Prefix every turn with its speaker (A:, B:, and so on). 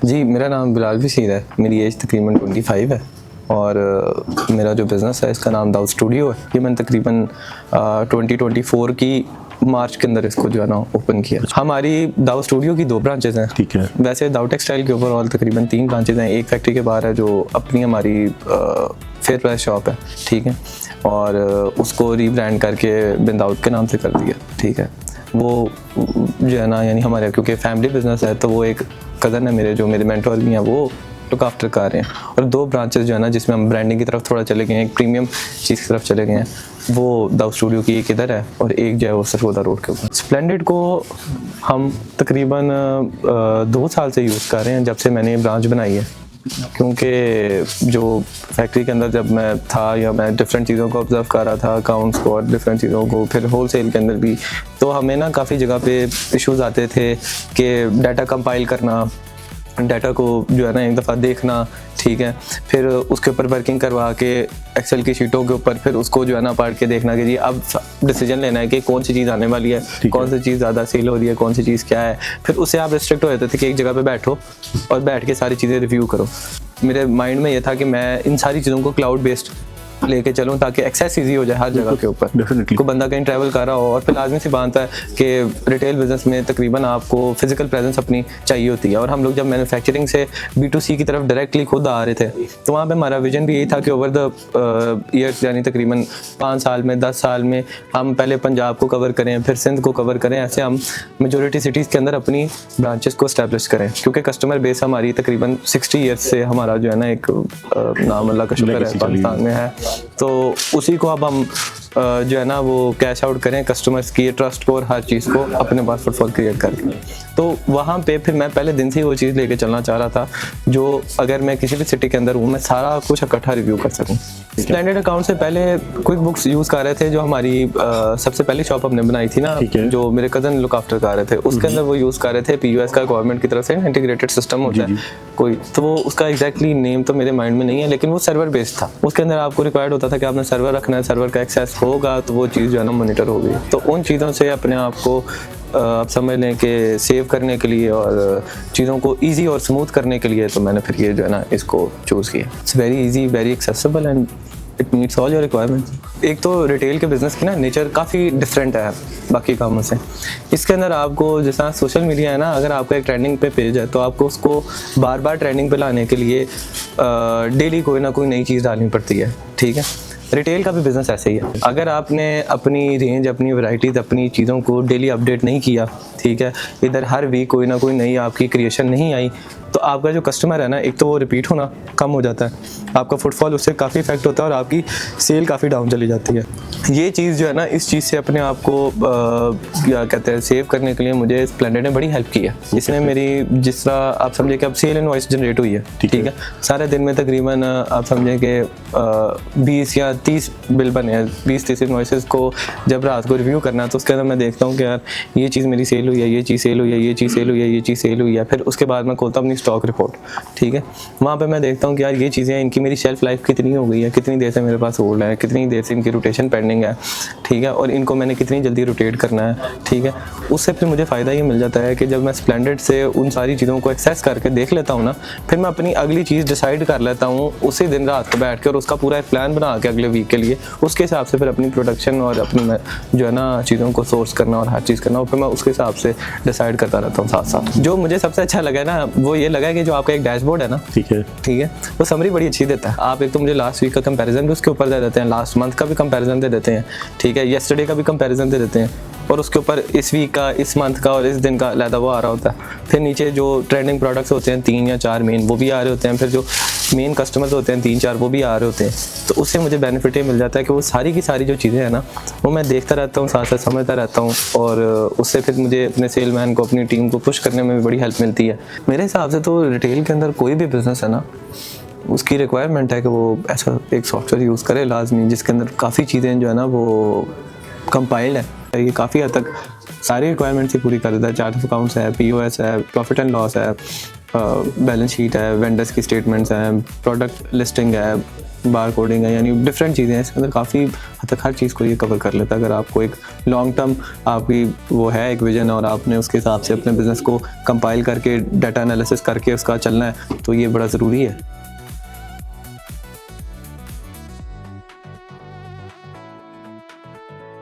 A: जी, मेरा नाम बिलाल बशीर है। मेरी एज तकरीबन 25 है और मेरा जो बिज़नेस है इसका नाम दाऊद स्टूडियो है। ये मैंने तकरीबन 2024 की मार्च के अंदर इसको जो है ना ओपन किया। हमारी दाऊद स्टूडियो की 2 ब्रांचेस हैं।
B: ठीक है।
A: वैसे दाऊद टेक्सटाइल के ऊपर और तकरीबन 3 ब्रांचेस हैं। एक फैक्ट्री के बाहर है जो अपनी हमारी फेयर प्राइस शॉप है, ठीक है, और उसको रीब्रांड करके बिन दाऊद के नाम से कर दिया, ठीक है। वो जो है ना यानी हमारे क्योंकि फैमिली बिजनेस है तो वो एक कज़न है मेरे, जो मेरे मेंटोर भी हैं, वो लुक आफ्टर कर रहे हैं। और 2 ब्रांचेस जो है ना जिसमें हम ब्रांडिंग की तरफ थोड़ा चले गए हैं, एक प्रीमियम चीज़ की तरफ चले गए हैं, वो दाऊद स्टूडियो की एक इधर है और एक जो है वो सरगोदा रोड के ऊपर। स्प्लेंडिड को हम तकरीबन 2 साल से यूज़ कर रहे हैं, जब से मैंने ब्रांच बनाई है। क्योंकि जो फैक्ट्री के अंदर जब मैं था या मैं डिफरेंट चीज़ों को ऑब्ज़र्व कर रहा था, अकाउंट्स को और डिफरेंट चीज़ों को, फिर होलसेल के अंदर भी, तो हमें ना काफ़ी जगह पे इश्यूज़ आते थे कि डाटा कंपाइल करना, डाटा को जो है ना एक दफ़ा देखना, ठीक है, फिर उसके ऊपर वर्किंग करवा के एक्सेल की शीटों के ऊपर फिर उसको जो है ना पढ़ के देखना कि जी अब डिसीजन लेना है कि कौन सी चीज़ आने वाली है, कौन सी चीज़ ज़्यादा सेल हो रही है, कौन सी चीज़ क्या है। फिर उससे आप रिस्ट्रिक्ट हो जाते थे कि एक जगह पे बैठो और बैठ के सारी चीज़ें रिव्यू करो। मेरे माइंड में ये था कि मैं इन सारी चीज़ों को क्लाउड बेस्ड लेके चलूँ ताकि एक्सेस ईजी हो जाए हर जगह के ऊपर।
B: डेफिनेटली
A: कोई बंदा कहीं ट्रैवल कर रहा हो, और फिर लाजमी सी बात है कि रिटेल बिजनेस में तकरीबन आपको फिजिकल प्रेजेंस अपनी चाहिए होती है। और हम लोग जब मैन्युफैक्चरिंग से B2C की तरफ डायरेक्टली खुद आ रहे थे तो वहाँ पे हमारा विजन भी यही था कि ओवर द ईयर्स यानी तकरीबन 5 साल में 10 साल में हम पहले पंजाब को कवर करें, फिर सिंध को कवर करें, ऐसे हम मेजॉरिटी सिटीज़ के अंदर अपनी ब्रांचेस को इस्टेब्लिश करें। क्योंकि कस्टमर बेस हमारी तकरीबन 60 ईयर्स से हमारा जो है ना एक नाम अल्लाह का शुक्र है पाकिस्तान में है, तो उसी को अब हम जो है ना वो कैश आउट करें कस्टमर्स की ट्रस्ट को और हर चीज़ को अपने पास फुटफॉल क्रिएट करके। तो वहाँ पे फिर मैं पहले दिन से ही वो चीज़ लेके चलना चाह रहा था जो अगर मैं किसी भी सिटी के अंदर हूँ मैं सारा कुछ इकट्ठा रिव्यू कर सकूँ। स्टैंडर्ड अकाउंट से पहले क्विक बुक्स यूज़ कर रहे थे, जो हमारी सबसे पहली शॉप हमने बनाई थी ना, जो मेरे कज़न लुक आफ्टर कर रहे थे, उसके अंदर वो यूज़ कर रहे थे POS का गवर्नमेंट की तरफ से इंटीग्रेटेड सिस्टम होता है कोई, तो वो उसका एग्जैक्टली नेम तो मेरे माइंड में नहीं है, लेकिन वो सर्वर बेस्ड था। उसके अंदर आपको रिक्वायर्ड होता था कि आपने सर्वर रखना है, सर्वर का एक्सेस होगा तो वो चीज़ जो है ना मॉनिटर होगी। तो उन चीज़ों से अपने आप को आप समझ लें कि सेव करने के लिए और चीज़ों को इजी और स्मूथ करने के लिए तो मैंने फिर ये जो है ना इसको चूज़ किया। It's very easy, very accessible and it meets all your requirements. एक तो रिटेल के बिज़नेस की ना नेचर काफ़ी डिफरेंट है बाकी कामों से। इसके अंदर आपको जैसा सोशल मीडिया है ना, अगर आपका एक ट्रेंडिंग पे पेज है तो आपको उसको बार बार ट्रेंडिंग पे लाने के लिए डेली कोई ना कोई नई चीज़ डालनी पड़ती है, ठीक है। रिटेल का भी बिज़नेस ऐसे ही है। अगर आपने अपनी रेंज, अपनी वैराइटीज़, अपनी चीज़ों को डेली अपडेट नहीं किया, ठीक है, इधर हर वीक कोई ना कोई नई आपकी क्रिएशन नहीं आई, तो आपका जो कस्टमर है ना, एक तो वो रिपीट होना कम हो जाता है, आपका फुटफॉल उससे काफ़ी इफेक्ट होता है और आपकी सेल काफ़ी डाउन चली जाती है। ये चीज़ जो है ना, इस चीज़ से अपने आप को क्या कहते हैं सेव करने के लिए मुझे स्प्लेंडिड ने बड़ी हेल्प की है। इसने मेरी जिस तरह आप समझे कि अब सेल इनवॉइस जनरेट हुई है, ठीक है, सारे दिन में तकरीबन आप समझे कि 20 या 30 बिल बने हैं, 20-30 इनवॉइसेस को जब रात को रिव्यू करना है तो उसके अंदर मैं देखता हूँ कि यार ये चीज़ मेरी सेल हुई है, ये चीज़ सेल हुई है, ये चीज़ सेल हुई है, ये चीज़ सेल हुई है। फिर उसके बाद मैं खोलता हूँ अपनी स्टॉक रिपोर्ट, ठीक है, वहाँ पे मैं देखता हूँ कि यार ये चीज़ें इनकी मेरी शेल्फ लाइफ कितनी हो गई है, कितनी देर से मेरे पास होल्ड है, कितनी देर से इनकी रोटेशन पेंडिंग है, ठीक है, और इनको मैंने कितनी जल्दी रोटेट करना है, ठीक है। उससे फिर मुझे फ़ायदा ये मिल जाता है कि जब मैं स्प्लेंडिड से उन सारी चीज़ों को एक्सेस करके देख लेता हूँ ना, फिर मैं अपनी अगली चीज़ डिसाइड कर लेता हूँ उसी दिन रात को बैठ के, और उसका पूरा एक प्लान बना के अगले वीक के लिए, उसके हिसाब से फिर अपनी प्रोडक्शन और अपनी जो है ना चीज़ों को सोर्स करना और हर चीज़ करना, और फिर मैं उसके हिसाब से डिसाइड करता रहता हूँ साथ साथ। जो मुझे सबसे अच्छा लगा ना वो ये लगा कि जो आपका एक डैशबोर्ड है ना, ठीक है, वो समरी बड़ी अच्छी देता है। आप एक तो मुझे लास्ट वीक का कंपैरिजन भी उसके ऊपर दे देते हैं, लास्ट मंथ का भी कंपैरिजन दे देते हैं, ठीक है, येस्टरडे का भी कंपैरिजन दे देते हैं, और उसके ऊपर इस वीक का, इस मंथ का और इस दिन का अलग वो आ रहा होता है। फिर नीचे जो ट्रेंडिंग प्रोडक्ट्स होते हैं 3 या 4 मेन, वो भी आ रहे होते हैं, फिर जो मेन कस्टमर्स होते हैं 3-4 वो भी आ रहे होते हैं। तो उससे मुझे बेनिफिट ये मिल जाता है कि वो सारी की सारी जो चीज़ें हैं ना वो मैं देखता रहता हूँ, साथ साथ समझता रहता हूँ, और उससे फिर मुझे अपने सेलमैन को, अपनी टीम को पुश करने में भी बड़ी हेल्प मिलती है। मेरे हिसाब से तो रिटेल के अंदर कोई भी बिज़नेस है ना, उसकी रिक्वायरमेंट है कि वो ऐसा एक सॉफ्टवेयर यूज़ करे लाजमी, जिसके अंदर काफ़ी चीज़ें जो है ना वो कंपाइल्ड है। ये काफ़ी हद तक सारी रिक्वायरमेंट्स ही पूरी कर देता है। चार्ट ऑफ अकाउंट्स है, POS है, प्रॉफिट एंड लॉस है, बैलेंस शीट है, वेंडर्स की स्टेटमेंट्स हैं, प्रोडक्ट लिस्टिंग है, बार कोडिंग है, यानी डिफरेंट चीज़ें हैं। इसके अंदर काफ़ी हद तक हर चीज़ को ये कवर कर लेता है। अगर आपको एक लॉन्ग टर्म आपकी वो है एक विजन और आपने उसके हिसाब से अपने बिज़नेस को कंपाइल करके डाटा एनालिसिस करके उसका चलना है, तो ये बड़ा ज़रूरी है।